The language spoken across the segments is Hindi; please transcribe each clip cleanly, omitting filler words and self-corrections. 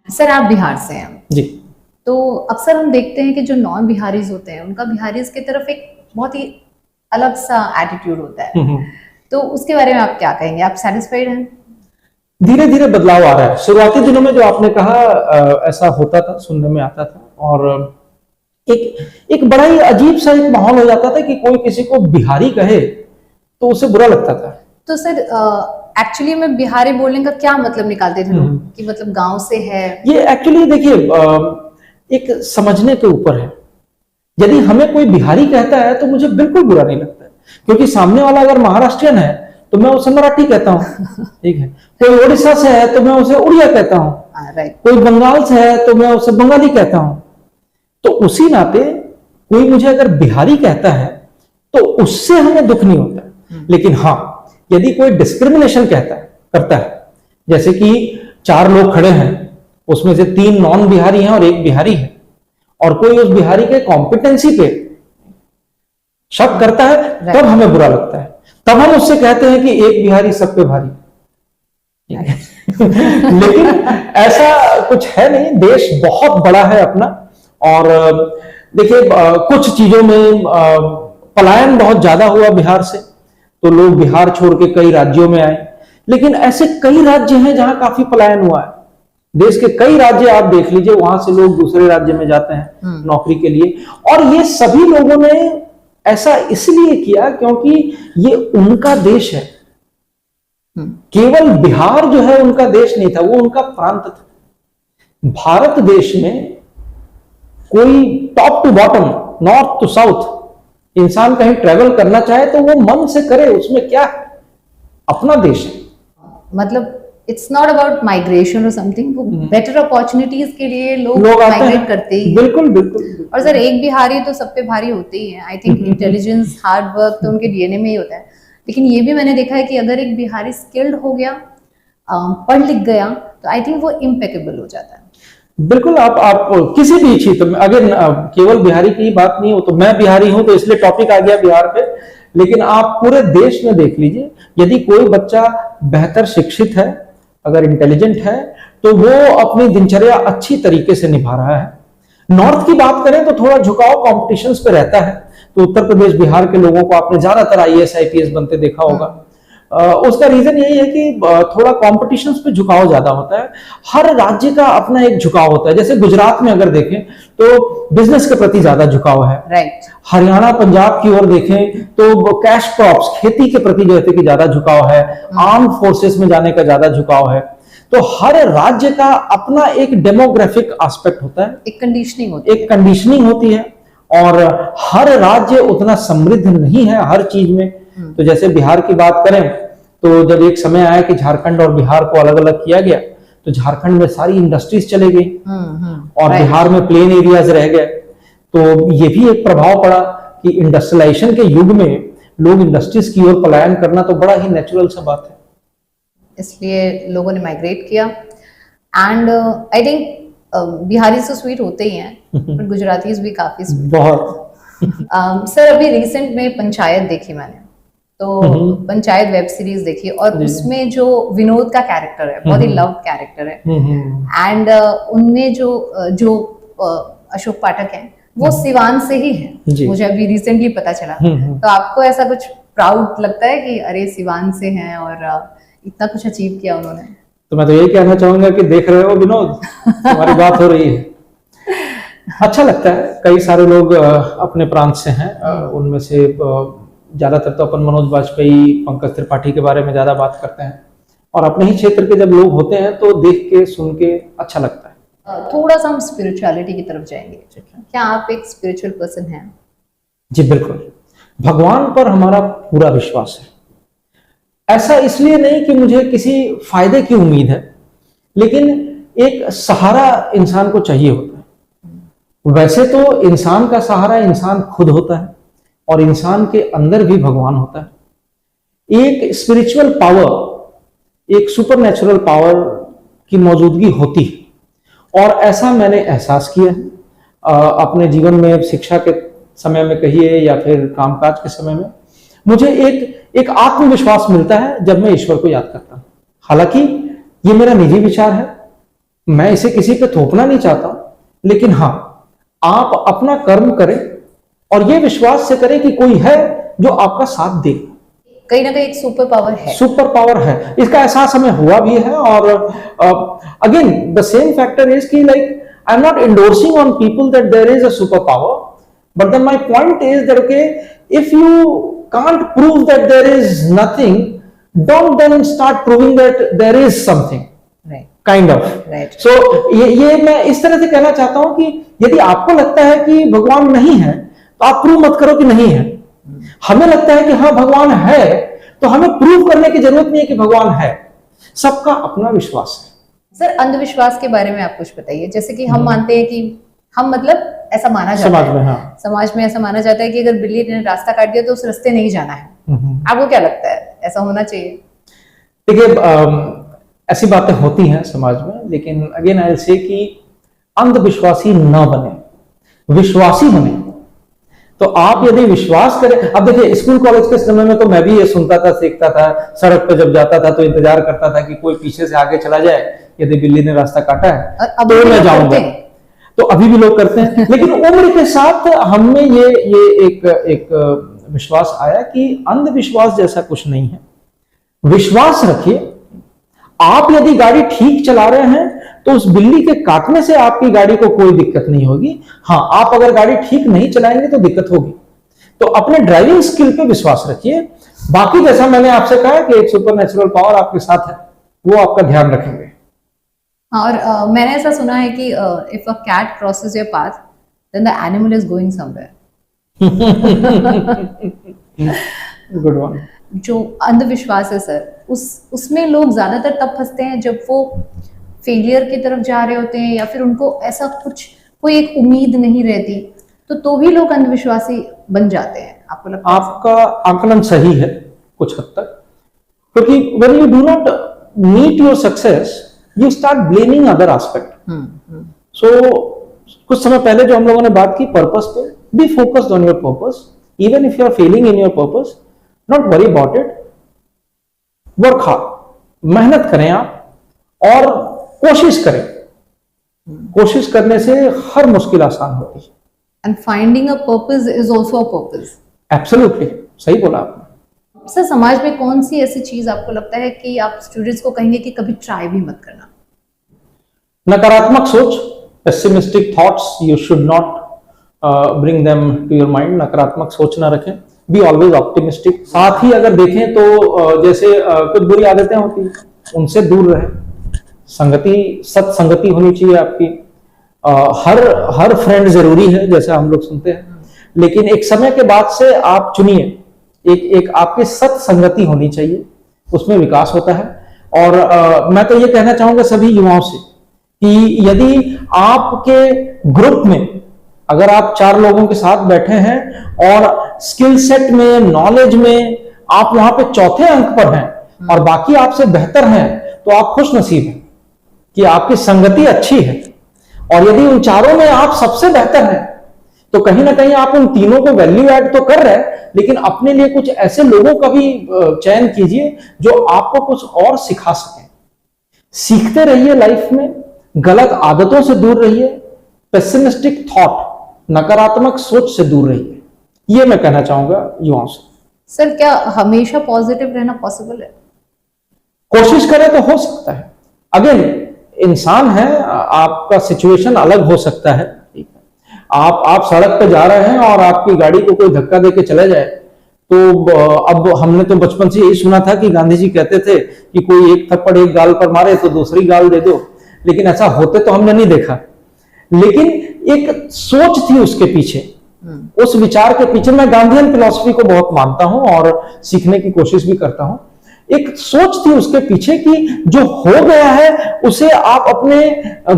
सर आप बिहार से हैं, जी। तो अक्सर हम देखते हैं कि जो नॉन बिहारीज होते हैं उनका बिहारीज की तरफ एक बहुत ही अलग सा एटीट्यूड होता है। हम्म। तो उसके बारे में आप क्या कहेंगे? आप सेटिस्फाइड हैं? धीरे धीरे बदलाव आ रहा है। शुरुआती दिनों में जो आपने कहा ऐसा होता था, सुनने में आता था, और एक एक बड़ा ही अजीब सा एक माहौल हो जाता था कि कोई किसी को बिहारी कहे तो उसे बुरा लगता था। तो सर एक्चुअली में बिहारी बोलने का क्या मतलब निकालते थे लोग कि मतलब गांव से है? ये एक्चुअली देखिए एक समझने के ऊपर है। यदि हमें कोई बिहारी कहता है तो मुझे बिल्कुल बुरा नहीं लगता है, क्योंकि सामने वाला अगर महाराष्ट्रियन है तो मैं उसे मराठी कहता हूँ, ठीक है। कोई उड़ीसा से है तो मैं उसे उड़िया कहता हूँ, कोई बंगाल से है तो मैं उसे बंगाली कहता हूँ। तो उसी नाते कोई मुझे अगर बिहारी कहता है तो उससे हमें दुख नहीं होता। लेकिन हाँ, यदि कोई डिस्क्रिमिनेशन करता है, जैसे कि 4 लोग खड़े हैं, उसमें से 3 नॉन बिहारी हैं और 1 बिहारी है, और कोई उस बिहारी के कॉम्पिटेंसी पे शक करता है, तब हमें बुरा लगता है। तब हम उससे कहते हैं कि एक बिहारी सब पे भारी। लेकिन ऐसा कुछ है नहीं, देश बहुत बड़ा है अपना। और देखिए कुछ चीजों में पलायन बहुत ज्यादा हुआ बिहार से, तो लोग बिहार छोड़ के कई राज्यों में आए। लेकिन ऐसे कई राज्य हैं जहां काफी पलायन हुआ है। देश के कई राज्य आप देख लीजिए, वहां से लोग दूसरे राज्य में जाते हैं नौकरी के लिए, और ये सभी लोगों ने ऐसा इसलिए किया क्योंकि ये उनका देश है। केवल बिहार जो है उनका देश नहीं था, वो उनका प्रांत था। भारत देश में कोई top to bottom, north to south इंसान कहीं ट्रेवल करना चाहे तो वो मन से करे, उसमें क्या है, अपना देश है। मतलब इट्स नॉट अबाउट माइग्रेशन और समथिंग, वो बेटर अपॉर्चुनिटीज के लिए लोग माइग्रेट करते ही। बिल्कुल बिल्कुल। और सर एक बिहारी तो सब पे भारी होते ही है। I think intelligence, hard work तो उनके डीएनए में ही होता है। लेकिन ये भी मैंने देखा है कि अगर एक बिहारी स्किल्ड हो गया, पढ़ लिख गया, तो आई थिंक वो इम्पेकेबल हो जाता है। बिल्कुल। आप किसी भी क्षेत्र में, अगर केवल बिहारी की बात नहीं हो, तो मैं बिहारी हूं तो इसलिए टॉपिक आ गया बिहार पे, लेकिन आप पूरे देश में देख लीजिए, यदि कोई बच्चा बेहतर शिक्षित है, अगर इंटेलिजेंट है, तो वो अपनी दिनचर्या अच्छी तरीके से निभा रहा है। नॉर्थ की बात करें तो थोड़ा झुकाव कॉम्पिटिशन्स पे रहता है, तो उत्तर प्रदेश बिहार के लोगों को आपने ज्यादातर आईएएस आईपीएस बनते देखा होगा। उसका रीजन यही है कि थोड़ा कॉम्पिटिशन्स पे झुकाव ज्यादा होता है। हर राज्य का अपना एक झुकाव होता है। जैसे गुजरात में अगर देखें तो बिजनेस के प्रति ज्यादा झुकाव है, राइट। हरियाणा पंजाब की ओर देखें तो कैश क्रॉप्स, खेती के प्रति जैसे कि ज्यादा झुकाव है, आर्म फोर्सेस में जाने का ज्यादा झुकाव है। तो हर राज्य का अपना एक डेमोग्राफिक एस्पेक्ट होता है, एक कंडीशनिंग होती है, और हर राज्य उतना समृद्ध नहीं है हर चीज में। तो जैसे बिहार की बात करें तो जब एक समय आया कि झारखंड और बिहार को अलग अलग किया गया, तो झारखंड में सारी इंडस्ट्रीज चले गई और बिहार में प्लेन एरियाज रह गए। तो ये भी एक प्रभाव पड़ा कि इंडस्ट्रियलाइजेशन के युग में लोग इंडस्ट्रीज की ओर पलायन करना तो बड़ा ही नेचुरल सा बात है, इसलिए लोगों ने माइग्रेट किया। एंड आई थिंक बिहारी तो स्वीट होते ही हैं, पर गुजरातीज भी काफी स्वीट बहुत। सर अभी रिसेंट में पंचायत देखी मैंने, तो पंचायत वेब सीरीज देखी, और उसमें जो विनोद का कैरेक्टर है बहुत ही लव कैरेक्टर है। एंड उनमें जो अशोक पाठक हैं वो सिवान से ही है, मुझे अभी रिसेंटली पता चला। तो आपको ऐसा कुछ प्राउड लगता है कि अरे सिवान से हैं और इतना कुछ अचीव किया उन्होंने? तो मैं तो यही कहना चाहूंगा कि देख रहे हो विनोद, हमारी बात हो रही है, अच्छा लगता है। कई सारे लोग अपने प्रांत से हैं, उनमें से ज्यादातर तो अपन मनोज वाजपेयी, पंकज त्रिपाठी के बारे में ज्यादा बात करते हैं, और अपने ही क्षेत्र के जब लोग होते हैं तो देख के सुन के अच्छा लगता है। थोड़ा सा हम स्पिरिचुअलिटी की तरफ जाएंगे। क्या आप एक स्पिरिचुअल पर्सन हैं? जी बिल्कुल, भगवान पर हमारा पूरा विश्वास है। ऐसा इसलिए नहीं कि मुझे किसी फायदे की उम्मीद है, लेकिन एक सहारा इंसान को चाहिए होता है। वैसे तो इंसान का सहारा इंसान खुद होता है, और इंसान के अंदर भी भगवान होता है। एक स्पिरिचुअल पावर, एक सुपरनेचुरल पावर की मौजूदगी होती है, और ऐसा मैंने एहसास किया है अपने जीवन में। शिक्षा के समय में कहिए या फिर कामकाज के समय में, मुझे एक आत्मविश्वास मिलता है जब मैं ईश्वर को याद करता हूं। हालांकि ये मेरा निजी विचार है, मैं इसे किसी पे थोपना नहीं चाहता, लेकिन हाँ, आप अपना कर्म करें और ये विश्वास से करें कि कोई है जो आपका साथ दे। कहीं ना कहीं एक सुपर पावर है। सुपर पावर है, इसका एहसास हमें हुआ भी है। और again the same factor is कि like I am not endorsing on people that there is a super power, but then my point is that okay, if you can't prove that there is nothing, don't then start proving that there is something, kind of. So ये मैं इस तरह से कहना चाहता हूं कि यदि आपको लगता है कि भगवान नहीं है तो आप प्रूव मत करो कि नहीं है। हमें लगता है कि हाँ भगवान है, तो हमें प्रूव करने की जरूरत नहीं है कि भगवान है। सबका अपना विश्वास है। सर, अंधविश्वास के बारे में आप कुछ बताइए। जैसे कि हम मानते हैं कि हम मतलब ऐसा माना जाता समाज है, में, हाँ, समाज में ऐसा माना जाता है कि अगर बिल्ली ने रास्ता काट दिया तो उस रास्ते नहीं जाना है। आपको क्या लगता है, ऐसा होना चाहिए? देखिए, ऐसी बातें होती हैं समाज में, लेकिन अगेन आई विल से कि अंधविश्वासी न बने, विश्वासी बने। तो आप यदि विश्वास करें, अब देखिए स्कूल कॉलेज के समय में तो मैं भी ये सुनता था, सीखता था, सड़क पे जब जाता था तो इंतजार करता था कि कोई पीछे से आगे चला जाए, यदि बिल्ली ने रास्ता काटा है तो मैं जाऊंगा। तो अभी भी लोग करते हैं, लेकिन उम्र के साथ हम में ये एक विश्वास आया कि अंधविश्वास जैसा कुछ नहीं है। विश्वास रखिए, आप यदि गाड़ी ठीक चला रहे हैं तो उस बिल्ली के काटने से आपकी गाड़ी को कोई दिक्कत नहीं होगी। हाँ, आप अगर गाड़ी ठीक नहीं चलाएंगे तो दिक्कत होगी। तो अपने ड्राइविंग स्किल पे विश्वास रखिए। बाकी जैसा मैंने आपसे कहा कि एक सुपरनेचुरल पावर आपके साथ है, वो आपका ध्यान रखेंगे। और मैंने ऐसा सुना है कि if a cat crosses your path then the animal is going somewhere. Good one. जो अंधविश्वास है सर, उसमें लोग ज्यादातर तब फंसते हैं जब वो फेलियर की तरफ जा रहे होते हैं, या फिर उनको ऐसा कुछ कोई एक उम्मीद नहीं रहती, तो भी लोग अंधविश्वासी बन जाते हैं। आपको लगता है? आपका आकलन सही है कुछ हद तक, क्योंकि when you do not meet your success, you start blaming other aspect. So कुछ समय पहले जो हम लोगों ने बात की पर्पस पे, be focused on your purpose. Even if you are failing in your purpose, not worry about it. Work hard. मेहनत करें आप और कोशिश करें। कोशिश करने से हर मुश्किल आसान होती है। And finding a purpose is also a purpose. Absolutely, सही बोला आपने। सर, समाज में कौन सी ऐसी चीज आपको लगता है कि आप स्टूडेंट्स को कहेंगे कि कभी ट्राई भी मत करना? नकारात्मक सोच, pessimistic thoughts, you should not bring them to your mind. नकारात्मक सोच ना रखें। Be always optimistic. साथ ही अगर देखें तो जैसे कुछ बुरी आदतें होती हैं, उनसे दूर रहें। संगति, सत्संगति होनी चाहिए आपकी। हर फ्रेंड जरूरी है जैसे हम लोग सुनते हैं, लेकिन एक समय के बाद से आप चुनिए, एक आपकी सत्संगति होनी चाहिए, उसमें विकास होता है। और मैं तो ये कहना चाहूंगा सभी युवाओं से कि यदि आपके ग्रुप में अगर आप 4 लोगों के साथ बैठे हैं और स्किल सेट में, नॉलेज में आप वहां पे चौथे अंक पर हैं और बाकी आपसे बेहतर हैं, तो आप खुश नसीब हैं कि आपकी संगति अच्छी है। और यदि उन 4 में आप सबसे बेहतर हैं, तो कहीं ना कहीं आप उन तीनों को वैल्यू ऐड तो कर रहे हैं, लेकिन अपने लिए कुछ ऐसे लोगों का भी चयन कीजिए जो आपको कुछ और सिखा सकें। सीखते रहिए लाइफ में, गलत आदतों से दूर रहिए, पेसिमिस्टिक थॉट, नकारात्मक सोच से दूर रहिए। ये मैं कहना चाहूंगा युवाओं से। सर, क्या हमेशा पॉजिटिव रहना पॉसिबल है? कोशिश करें तो हो सकता है। अगेन इंसान है, आपका सिचुएशन अलग हो सकता है। आप सड़क पे जा रहे हैं और आपकी गाड़ी को कोई धक्का देके चला जाए, तो अब हमने तो बचपन से यही सुना था कि गांधी जी कहते थे कि कोई एक थप्पड़ एक गाल पर मारे तो दूसरी गाल दे दो, लेकिन ऐसा होते तो हमने नहीं देखा। लेकिन एक सोच थी उसके पीछे, उस विचार के पीछे। मैं गांधीयन फिलॉसफी को बहुत मानता हूं और सीखने की कोशिश भी करता हूं। एक सोच थी उसके पीछे कि जो हो गया है उसे आप अपने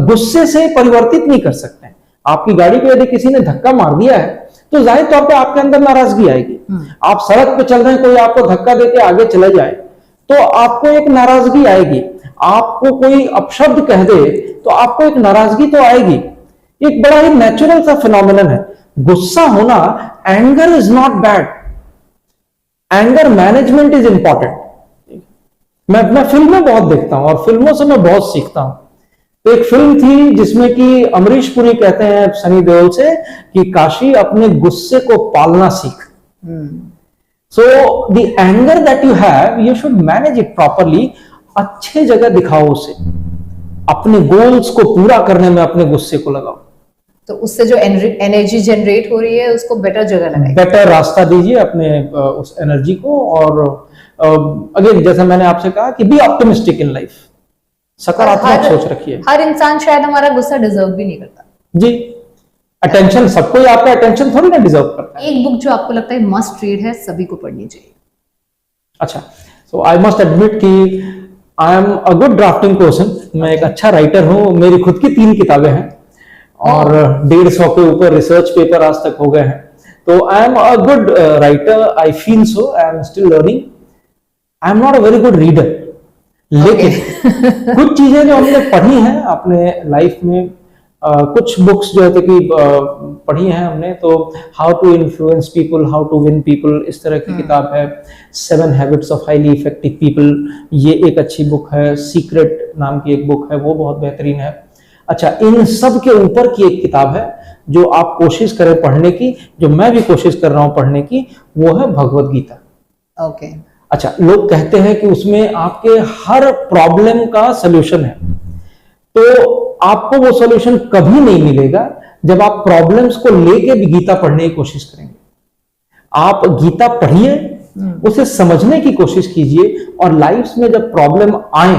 गुस्से से परिवर्तित नहीं कर सकते। आपकी गाड़ी को यदि किसी ने धक्का मार दिया है तो जाहिर तौर पे आपके अंदर नाराजगी आएगी। आप सड़क पे चल रहे हैं, कोई आपको धक्का देके आगे चले जाए तो आपको एक नाराजगी आएगी। आपको कोई अपशब्द कह दे तो आपको एक नाराजगी तो आएगी। एक बड़ा ही नेचुरल सा फिनोमिनन है गुस्सा होना। Anger is not bad, anger management is important. मैं फिल्में बहुत देखता हूं और फिल्मों से मैं बहुत सीखता हूं। तो एक फिल्म थी जिसमें कि अमरीश पुरी कहते हैं सनी देओल से कि काशी अपने गुस्से को पालना सीख। So the anger that you have you should manage it properly. अच्छे जगह दिखाओ उसे, अपने गोल्स को पूरा करने में अपने गुस्से को लगाओ, तो उससे जो एनर्जी जनरेट हो रही है उसको बेटर जगह लगाइए, बेटर रास्ता दीजिए अपने उस एनर्जी को। और अगेन जैसा मैंने आपसे कहा कि बी ऑप्टिमिस्टिक इन लाइफ, सकारात्मक सोच रखिए। हर इंसान शायद हमारा गुस्सा डिजर्व भी नहीं करता जी। अटेंशन, सबको ही आपका अटेंशन थोड़ी ना डिजर्व करता है। एक बुक जो आपको लगता है मस्ट रीड है, सभी को पढ़नी चाहिए? अच्छा, सो आई मस्ट एडमिट कि I am a good drafting person. मैं एक अच्छा राइटर हूं। मेरी खुद की 3 किताबें हैं और 150 के ऊपर रिसर्च पेपर आज तक हो गए हैं। तो I am a good writer, I feel so. I am still learning. I am not a very good reader, लेकिन कुछ चीजें जो हमने पढ़ी हैं अपने लाइफ में, कुछ बुक्स जो है कि पढ़ी हैं हमने, तो how to influence people, how to win people, इस तरह की किताब है। 7 habits of highly effective people, ये एक अच्छी बुक है। सीक्रेट नाम की एक बुक है, वो बहुत बेहतरीन है। अच्छा, इन सब के ऊपर की एक किताब है जो आप कोशिश करें पढ़ने की, जो मैं भी कोशिश कर रहा हूं पढ़ने की, वो है भगवत गीता। ओके। अच्छा, लोग कहते हैं कि उसमें आपके हर प्रॉब्लम का सलूशन है, तो आपको वो सॉल्यूशन कभी नहीं मिलेगा जब आप प्रॉब्लम्स को लेके भी गीता पढ़ने की कोशिश करेंगे। आप गीता पढ़िए, उसे समझने की कोशिश कीजिए, और लाइफ में जब प्रॉब्लम आए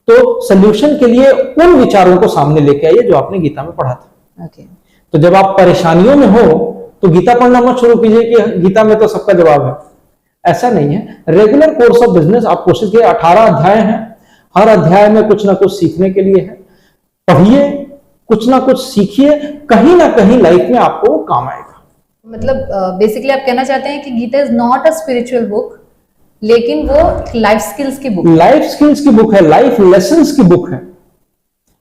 तो सॉल्यूशन के लिए उन विचारों को सामने लेके आइए जो आपने गीता में पढ़ा था। ओके। तो जब आप परेशानियों में हो तो गीता पढ़ना मत शुरू कीजिए कि गीता में तो सबका जवाब है। ऐसा नहीं है। रेगुलर कोर्स ऑफ बिजनेस आप कोशिश कीजिए। 18 अध्याय हैं, हर अध्याय में कुछ ना कुछ सीखने के लिए है। पढ़िए, कुछ ना कुछ सीखिए, कहीं ना कहीं लाइफ में आपको काम आएगा। मतलब बेसिकली आप कहना चाहते हैं कि Gita is not a spiritual book, लेकिन वो लाइफ स्किल्स की बुक, लाइफ स्किल्स की बुक है, लाइफ लेसन्स की बुक है।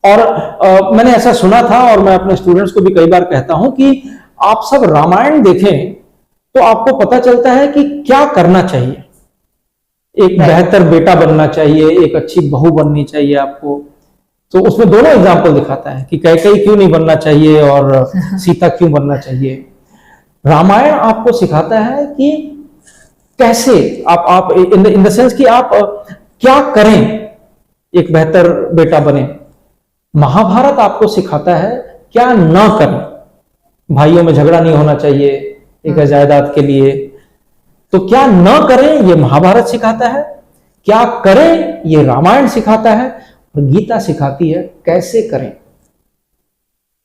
और मैंने ऐसा सुना था, और मैं अपने स्टूडेंट्स को भी कई बार कहता हूं कि आप सब रामायण देखें तो आपको पता चलता है कि क्या करना चाहिए। एक बेहतर बेटा बनना चाहिए, एक अच्छी बहू बननी चाहिए आपको। तो उसमें दोनों एग्जाम्पल दिखाता है कि कैकेयी क्यों नहीं बनना चाहिए और सीता क्यों बनना चाहिए। रामायण आपको सिखाता है कि कैसे आप इन द सेंस कि आप क्या करें एक बेहतर बेटा बने। महाभारत आपको सिखाता है क्या ना करें। भाइयों में झगड़ा नहीं होना चाहिए एक जायदाद के लिए, तो क्या ना करें ये महाभारत सिखाता है, क्या करें ये रामायण सिखाता है, और गीता सिखाती है कैसे करें।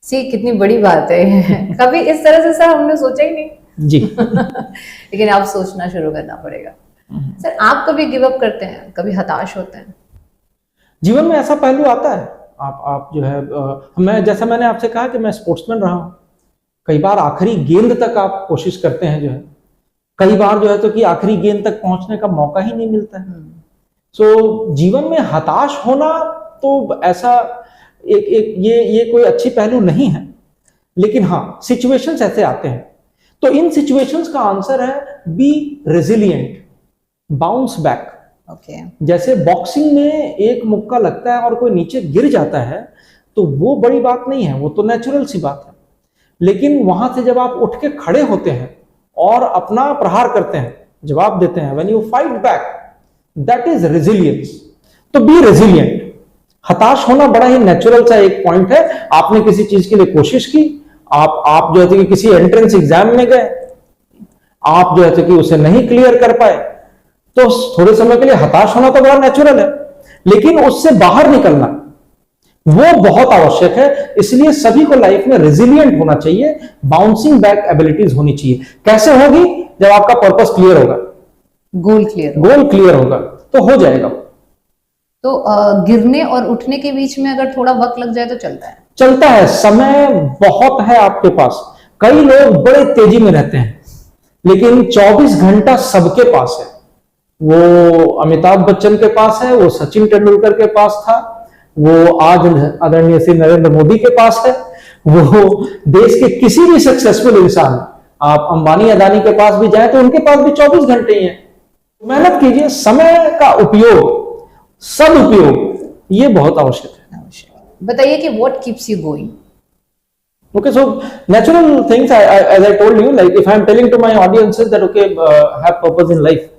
सी कितनी बड़ी बात है। कभी इस तरह से सर हमने सोचा ही नहीं जी। लेकिन आप सोचना शुरू करना पड़ेगा। सर आप कभी गिव अप करते हैं, कभी हताश होते हैं? जीवन में ऐसा पहलू आता है। आप जो है जैसा मैंने आपसे कहा कि मैं स्पोर्ट्समैन रहा हूं। कई बार आखिरी गेंद तक आप कोशिश करते हैं, जो है कई बार जो है तो कि आखिरी गेंद तक पहुंचने का मौका ही नहीं मिलता है। सो जीवन में हताश होना तो ऐसा ये कोई अच्छी पहलू नहीं है, लेकिन हाँ सिचुएशंस ऐसे आते हैं। तो इन सिचुएशंस का आंसर है बी रेजिलिएंट, बाउंस बैक। जैसे बॉक्सिंग में एक मुक्का लगता है और कोई नीचे गिर जाता है तो वो बड़ी बात नहीं है, वो तो नेचुरल सी बात है। लेकिन वहां से जब आप उठ के खड़े होते हैं और अपना प्रहार करते हैं, जवाब देते हैं, when you fight back, that is resilience. तो बी रेजिलिएंट। हताश होना बड़ा ही नेचुरल सा एक पॉइंट है। आपने किसी चीज के लिए कोशिश की, आप जो है कि किसी एंट्रेंस एग्जाम में गए, आप जो है कि उसे नहीं क्लियर कर पाए, तो थोड़े समय के लिए हताश होना तो बड़ा नेचुरल है, लेकिन उससे बाहर निकलना वो बहुत आवश्यक है। इसलिए सभी को लाइफ में रेजिलिएंट होना चाहिए, बाउंसिंग बैक एबिलिटीज होनी चाहिए। कैसे होगी? जब आपका पर्पस क्लियर होगा, गोल क्लियर होगा तो हो जाएगा। तो गिरने और उठने के बीच में अगर थोड़ा वक्त लग जाए तो चलता है। समय बहुत है आपके पास। कई लोग बड़े तेजी में रहते हैं, लेकिन 24 घंटा सबके पास है। वो अमिताभ बच्चन के पास है, वो सचिन तेंदुलकर के पास था, वो आज आदरणीय श्री नरेंद्र मोदी के पास है, वो देश के किसी भी सक्सेसफुल इंसान, आप अंबानी अदानी के पास भी जाए तो उनके पास भी 24 घंटे ही है। मेहनत कीजिए। समय का उपयोग, सदुपयोग, ये बहुत आवश्यक है। बताइए कि what keeps you going? Okay, so natural things, as I told you, like if I'm telling to my audiences that okay, have purpose in life.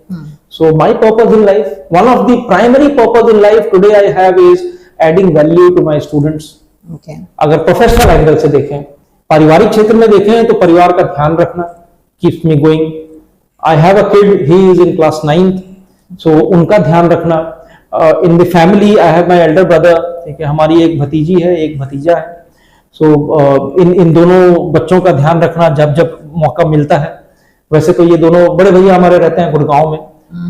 So my purpose in life, one of the primary purpose in life today I have is adding value to my students. Okay. अगर प्रोफेशनल एंगल से देखें, पारिवारिक क्षेत्र में देखें तो परिवार का ध्यान रखना keeps me going. I have a kid, he is in class 9th, so उनका ध्यान रखना. In the family I have my elder brother, ठीक है, हमारी एक भतीजी है, एक भतीजा है. सो इन दोनों बच्चों का ध्यान रखना जब जब मौका मिलता है. वैसे तो ये दोनों बड़े भैया हमारे रहते हैं गुड़गांव में,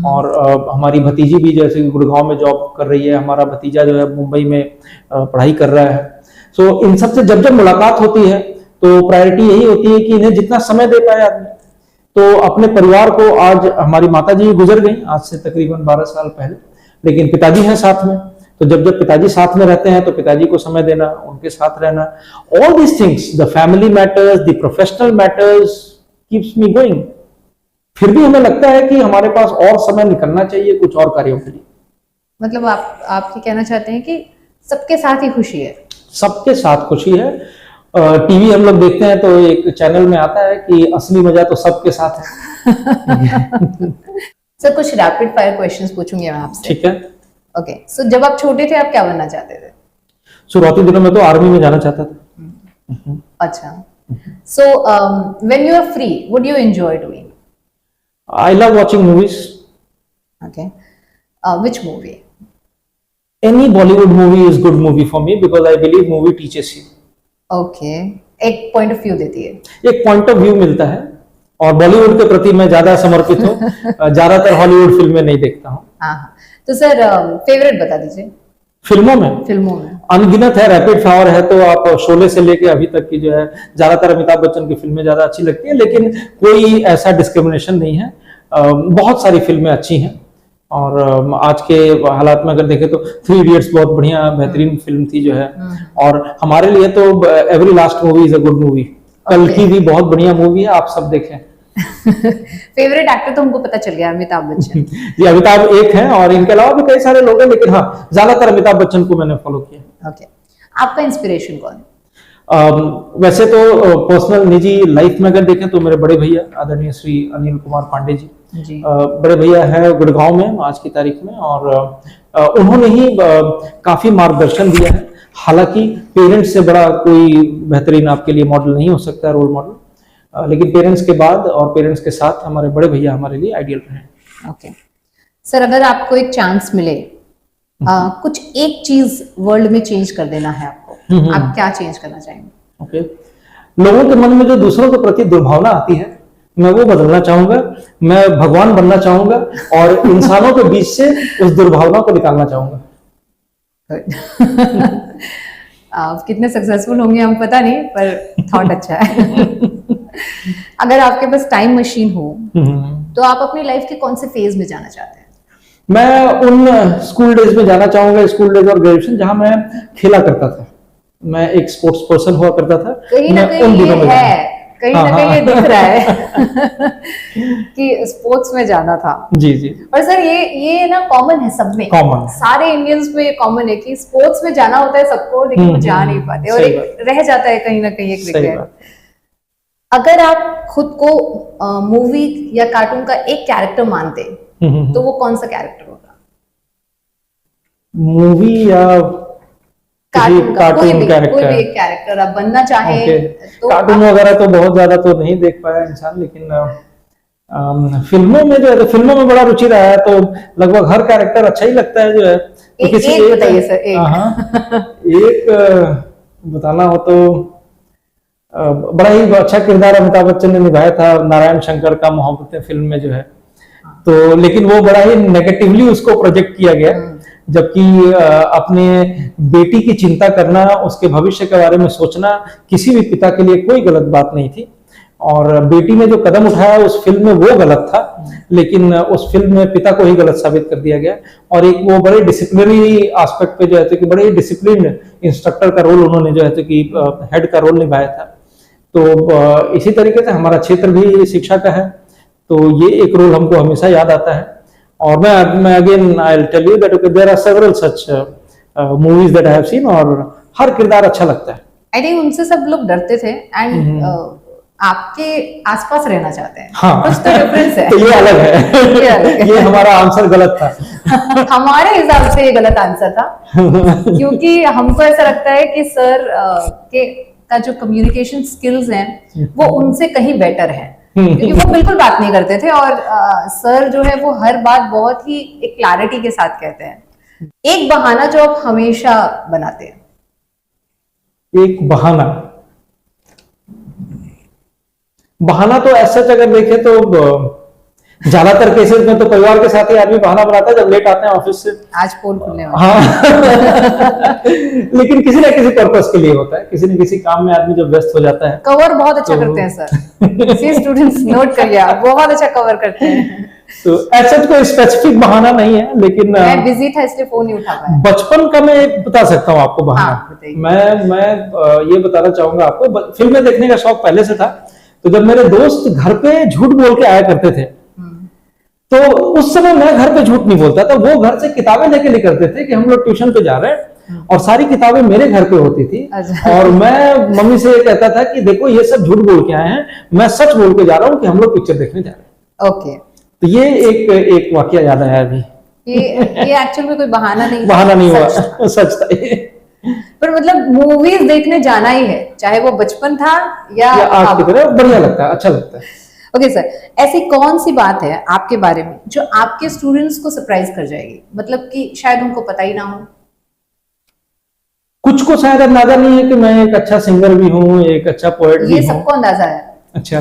और हमारी भतीजी भी जैसे गुड़गांव में जॉब कर रही है, हमारा भतीजा जो है मुंबई में पढ़ाई कर रहा है. सो इन सबसे जब जब मुलाकात होती है तो प्रायोरिटी यही होती है कि इन्हें जितना समय दे पाए आदमी. तो अपने परिवार को, आज हमारी माता जी गुजर गई आज से तकरीबन 12 साल पहले, लेकिन पिताजी हैं साथ में. तो जब जब पिताजी साथ में रहते हैं तो पिताजी को समय देना, उनके साथ रहना, all these things, the family matters, the professional matters keeps me going. फिर भी हमें लगता है कि हमारे पास और समय निकलना चाहिए कुछ और कार्यों के लिए. मतलब आप ये कहना चाहते हैं कि सबके साथ ही खुशी है? सबके साथ खुशी है. टीवी हम लोग देखते हैं तो एक चैनल में आता है कि असली मजा तो सबके साथ है. सर कुछ रैपिड फायर क्वेश्चंस पूछूंगी मैं आपसे. ठीक है. ओके, सो जब आप छोटे थे आप क्या बनना चाहते थे? शुरुआती दिनों में तो आर्मी में जाना चाहता था. अच्छा. So when you are free what do you enjoy doing? I love watching movies. Okay, which movie? Any Bollywood movie is good movie for me because I believe movie teaches you. Okay, एक पॉइंट ऑफ व्यू देती है. एक पॉइंट ऑफ व्यू मिलता है, और बॉलीवुड के प्रति मैं ज्यादा समर्पित हूँ. ज्यादातर हॉलीवुड फिल्में नहीं देखता हूँ. हाँ, तो सर फेवरेट बता दीजिए. फिल्मों में अनगिनत है, रैपिड फायर है. तो आप शोले से लेके अभी तक की जो है, ज्यादातर अमिताभ बच्चन की फिल्में ज्यादा अच्छी लगती है, लेकिन कोई ऐसा डिस्क्रिमिनेशन नहीं है. बहुत सारी फिल्में अच्छी हैं, और आज के हालात में अगर देखें तो 3 इडियट्स बहुत बढ़िया बेहतरीन फिल्म थी जो है. और हमारे लिए तो every last movie is a good movie. कल की भी बहुत बढ़िया मूवी है, आप सब देखें. फेवरेट एक्टर तो हमको पता चल गया, अमिताभ बच्चन. जी, अमिताभ एक है, और इनके अलावा भी कई सारे लोग हैं, लेकिन हाँ ज्यादातर अमिताभ बच्चन को मैंने फॉलो किया. ओके, आपका इंस्पिरेशन कौन है? वैसे तो पर्सनल निजी लाइफ में अगर देखें तो मेरे बड़े भैया आदरणीय श्री अनिल कुमार पांडे जी, बड़े भैया हैं गुड़गांव में आज की तारीख में, और उन्होंने ही काफी मार्गदर्शन दिया है. हालांकि पेरेंट्स से बड़ा कोई बेहतरीन आपके लिए मॉडल नहीं हो सकता, रोल मॉडल, लेकिन पेरेंट्स के बाद और पेरेंट्स के साथ हमारे बड़े भैया हमारे लिए आइडियल रहे. ओके सर, अगर आपको एक चांस मिले कुछ एक चीज वर्ल्ड में चेंज कर देना है आपको, आप क्या चेंज करना चाहेंगे? ओके, लोगों के मन में जो दूसरों के प्रति दुर्भावना आती है, मैं वो बदलना चाहूंगा. मैं भगवान बनना चाहूंगा और इंसानों के बीच से उस दुर्भावना को निकालना चाहूंगा. आप कितने सक्सेसफुल होंगे हम पता नहीं, पर थॉट अच्छा है. अगर आपके पास टाइम मशीन हो तो आप अपनी लाइफ के कौन से फेज में जाना चाहते हैं? मैं उन स्कूल डेज में जाना चाहूंगा, स्कूल डेज और ग्रेजुएशन, जहां मैं खेला करता था. मैं एक स्पोर्ट्स पर्सन हुआ करता था. कहीं ना कहीं ये है, कहीं ना कहीं ये दिख रहा है कि स्पोर्ट्स में जाना था. जी जी. और सर ये ना कॉमन है सब में, कॉमन, सारे इंडियंस में ये कॉमन है कि स्पोर्ट्स में जाना होता है सबको, लेकिन वो जा नहीं पाते, और एक रह जाता है कहीं ना कहीं एक रिग्रेट. अगर आप खुद को मूवी या कार्टून का एक कैरेक्टर मानते तो वो कौन सा कैरेक्टर होगा? मूवी या कार्टून कैरेक्टर? कोई भी एक कैरेक्टर आप बनना चाहें. तो कार्टून वगैरह तो बहुत ज्यादा तो नहीं देख पाया इंसान, लेकिन फिल्मों में जो है, तो फिल्मों में बड़ा रुचि रहा है, तो लगभग हर कैरेक्टर अच्छा ही लगता है जो है. तो किसी एक बताइए सर. एक बताना हो तो बड़ा ही अच्छा किरदार अमिताभ बच्चन ने निभाया था नारायण शंकर का मोहब्बतें फिल्म में जो है. तो लेकिन वो बड़ा ही नेगेटिवली उसको प्रोजेक्ट किया गया, जबकि अपने बेटी की चिंता करना, उसके भविष्य के बारे में सोचना किसी भी पिता के लिए कोई गलत बात नहीं थी. और बेटी ने जो कदम उठाया उस फिल्म में वो गलत था, लेकिन उस फिल्म में पिता को ही गलत साबित कर दिया गया. और एक वो बड़े डिसिप्लिनरी एस्पेक्ट पे जो है कि बड़े डिसिप्लिन इंस्ट्रक्टर का रोल उन्होंने जो है कि हेड का रोल निभाया था. तो इसी तरीके से हमारा क्षेत्र भी शिक्षा का है, तो ये एक रोल हमको हमेशा याद आता है. और मैं again I will tell you that there are several such movies that I have seen, और हर किरदार अच्छा लगता है। आई थिंक उनसे सब लोग डरते थे एंड आपके आसपास रहना चाहते हैं। हाँ, कुछ तो डिफरेंस है। तो ये अलग है। ये अलग है। ये हमारा आंसर गलत था। हमारे हिसाब से ये गलत आंसर था, क्योंकि हमको ऐसा लगता है कि सर के का जो कम्युनिकेशन स्किल्स हैं वो उनसे कहीं बेटर है, क्योंकि वो बिल्कुल बात नहीं करते थे और सर जो है वो हर बात बहुत ही एक क्लैरिटी के साथ कहते हैं। एक बहाना जो आप हमेशा बनाते हैं। एक बहाना तो ऐसा अगर देखें तो ज्यादातर केसेस में तो परिवार के साथ ही आदमी बहाना बनाता है जब लेट आते हैं ऑफिस से। आज पोल खुलने वाला। हाँ। लेकिन किसी ना किसी पर्पस के लिए होता है, किसी न किसी काम में आदमी जब व्यस्त हो जाता है। कवर बहुत अच्छा करते हैं सर। सी स्टूडेंट्स नोट करिए, आप बहुत अच्छा कवर करते हैं। तो ऐसा कोई स्पेसिफिक बहाना नहीं है, लेकिन मैं बिजी था इसलिए फोन नहीं उठा पाया। बचपन का मैं बता सकता हूँ आपको बहाना। हाँ, मैं ये बताना चाहूंगा आपको, फिल्में देखने का शौक पहले से था, तो जब मेरे दोस्त घर पे झूठ बोल के आया करते थे तो उस समय मैं घर पे झूठ नहीं बोलता था। वो घर से किताबें लेके निकलते थे कि हम लोग ट्यूशन पे जा रहे हैं, और सारी किताबें मेरे घर पे होती थी। और मैं मम्मी से ये कहता था कि देखो ये सब झूठ बोल के आए हैं, मैं सच बोल के जा रहा हूँ कि हम लोग पिक्चर देखने जा रहे हैं। ओके, तो ये एक वाकया याद आया अभी। ये एक्चुअल में कोई बहाना नहीं, बहाना नहीं हुआ, सच था ये। पर मतलब मूवीज देखने जाना ही है, चाहे वो बचपन था या आज की तरह बढ़िया लगता है, अच्छा लगता है। ओके सर, ऐसी कौन सी बात है आपके बारे में जो आपके स्टूडेंट्स को सरप्राइज कर जाएगी, मतलब कि शायद उनको पता ही ना हो? कुछ को शायद अंदाजा नहीं है कि मैं एक अच्छा सिंगर भी हूँ, एक अच्छा पोएट भी हूँ। ये सबको अंदाजा है। अच्छा।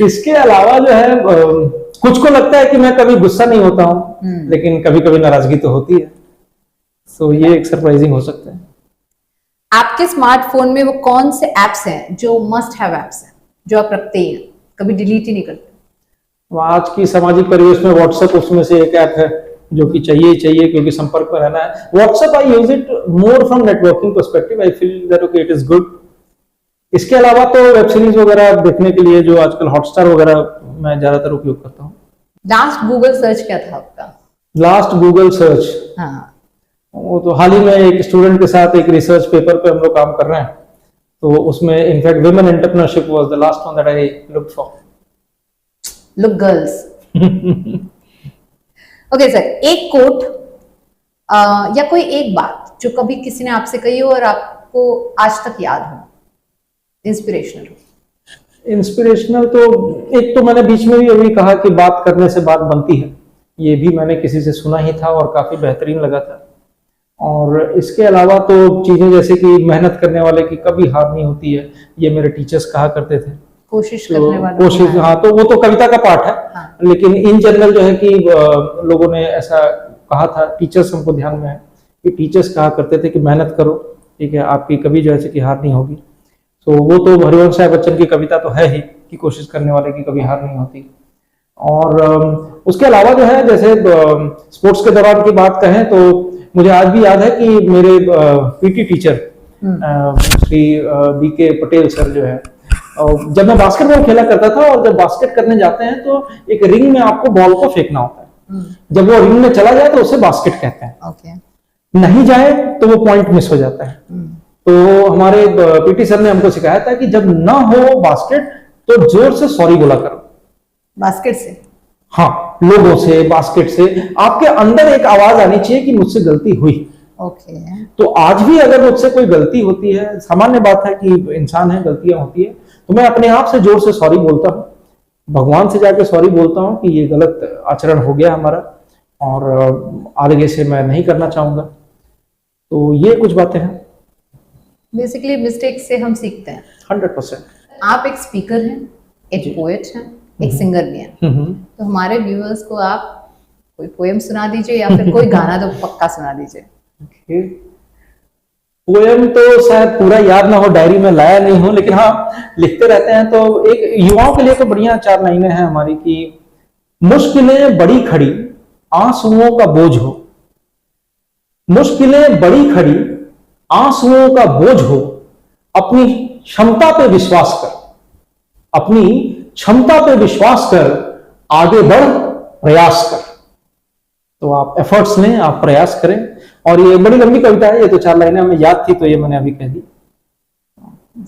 इसके अलावा जो है कुछ को लगता है कि मैं कभी गुस्सा नहीं होता हूँ, लेकिन कभी कभी नाराजगी तो होती है। तो ये एक सरप्राइजिंग हो सकता है। आपके स्मार्टफोन में वो कौन से एप्स हैं जो मस्ट हैव एप्स हैं, जो आप रखते ही हैं, कभी डिलीट ही नहीं करते? आज की सामाजिक परिवेश में व्हाट्सएप उसमें से एक ऐप है जो कि चाहिए ही चाहिए, क्योंकि संपर्क में रहना है। WhatsApp I use it more from networking perspective, I feel that okay it is good. इसके अलावा तो वेब सीरीज वगैरह देखने के लिए जो आजकल हॉटस्टार वगैरह मैं ज्यादातर उपयोग करता हूँ। लास्ट गूगल सर्च क्या था आपका? लास्ट गूगल सर्च, हाँ, वो तो हाल ही में एक स्टूडेंट के साथ एक रिसर्च पेपर पे हम लोग काम कर रहे हैं, तो उसमें in fact women entrepreneurship was the last one that I looked for. Look girls. Okay sir, एक कोट या कोई एक बात जो कभी किसी ने आपसे कही हो और आपको आज तक याद हो, इंस्पिरेशनल हो। इंस्पिरेशनल तो एक तो मैंने बीच में भी अभी कहा कि बात करने से बात बनती है, ये भी मैंने किसी से सुना ही था और काफी बेहतरीन लगा था। और इसके अलावा तो चीजें जैसे कि मेहनत करने वाले की कभी हार नहीं होती है, ये मेरे टीचर्स कहा करते थे। कोशिश करने वाला, कोशिश, हाँ, तो वो तो कविता का पार्ट है। हाँ। लेकिन इन जनरल जो है कि लोगों ने ऐसा कहा था, टीचर्स हमको ध्यान में है कि टीचर्स कहा करते थे कि मेहनत करो, ठीक है, आपकी कभी जो है कि हार नहीं होगी। तो वो तो हरिवंश राय बच्चन की कविता तो है ही कि कोशिश करने वाले की कभी हार नहीं होती। और उसके अलावा जो है जैसे स्पोर्ट्स के दौरान की बात कहें तो मुझे आज भी याद है कि मेरे PT teacher Shri B K Patel sir जो है, जब मैं बास्केटबॉल खेला करता था और जब बास्केट करने जाते हैं तो एक रिंग में आपको बॉल को फेंकना होता है। जब वो रिंग में चला जाए तो उसे बास्केट कहते हैं। ओके। नहीं जाए तो वो पॉइंट मिस हो जाता है। तो हमारे पीटी सर ने हमको सिखाया था कि जब ना हो बास्केट तो जोर से सॉरी बोला करो। बास्केट से? हाँ, लोगों से, बास्केट से आपके अंदर एक आवाज आनी चाहिए कि मुझसे गलती हुई। ओके। तो आज भी अगर मुझसे कोई गलती होती है, सामान्य बात है कि इंसान है, गलतियां होती है, तो मैं अपने आप से जोर से सॉरी बोलता हूँ, भगवान से जाके सॉरी बोलता हूँ कि ये गलत आचरण हो गया हमारा और आगे से मैं नहीं करना चाहूंगा। तो ये कुछ बातें हैं। बेसिकली मिस्टेक से हम सीखते हैं। 100%। आप एक स्पीकर हैं, एक पोएट हैं, एक सिंगर भी हैं। तो हमारे व्यूअर्स को आप कोई पोएम सुना दीजिए या फिर कोई गाना तो पक्का सुना दीजिए। पोएम तो शायद पूरा याद ना हो, डायरी में लाया नहीं हूं, लेकिन हाँ लिखते रहते हैं। तो एक युवाओं के लिए तो बढ़िया 4 लाइनें हैं हमारी कि मुश्किलें बड़ी खड़ी आंसुओं का बोझ हो, मुश्किलें बड़ी खड़ी आंसुओं का बोझ हो, अपनी क्षमता पे विश्वास कर, अपनी क्षमता पे विश्वास कर, आगे बढ़, प्रयास कर। तो आप एफर्ट्स लें, आप प्रयास करें और ये बड़ी लंबी कविता है, ये तो 4 लाइनें हमें याद थी तो ये मैंने अभी कह दी।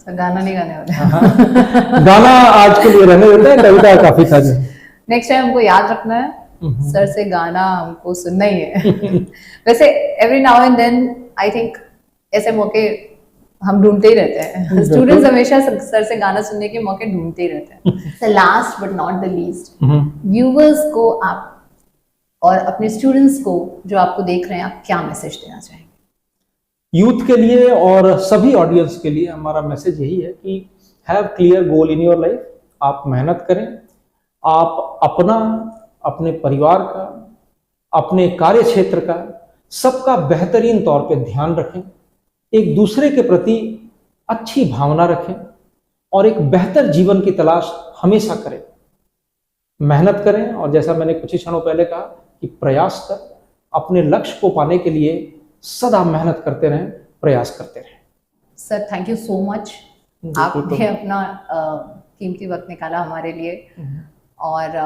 गाना नहीं गाने वाले। गाना आज के लिए रहने देते हैं, कविता काफी था जो। नेक्स्ट टाइम हमको याद रखना है सर से गाना हमको सुनना ही है। वैसे every now and then I think ऐसे मौके हम ढूंढते ही रहते हैं, स्टूडेंट्स हमेशा सर से गाना सुनने के मौके ढूंढते ही रहते हैं। Last but not the least, viewers को आप और अपने स्टूडेंट्स को जो आपको देख रहे हैं, आप क्या मैसेज देना चाहेंगे? यूथ के लिए और सभी ऑडियंस के लिए हमारा मैसेज यही है कि have clear goal in your life. आप मेहनत करें, आप अपना, अपने परिवार का, अपने कार्य क्षेत्र का, सबका बेहतरीन तौर पे ध्यान रखें, एक दूसरे के प्रति अच्छी भावना रखें और एक बेहतर जीवन की तलाश हमेशा करें। मेहनत करें और जैसा मैंने कुछ ही क्षणों पहले कहा कि प्रयास कर, अपने लक्ष्य को पाने के लिए सदा मेहनत करते रहें, प्रयास करते रहें। Sir thank you so much, आपने अपना कीमती वक्त निकाला हमारे लिए और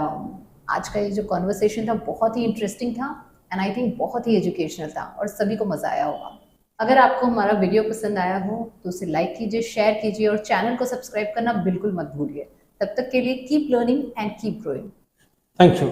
आज का ये जो कॉन्वर्सेशन था बहुत ही इंटरेस्टिंग था एंड आई थिंक बहुत ही एजुकेशनल था और सभी को मजा आया होगा। अगर आपको हमारा वीडियो पसंद आया हो तो उसे लाइक कीजिए, शेयर कीजिए और चैनल को सब्सक्राइब करना बिल्कुल मत भूलिए। तब तक के लिए keep learning and keep growing. Thank you.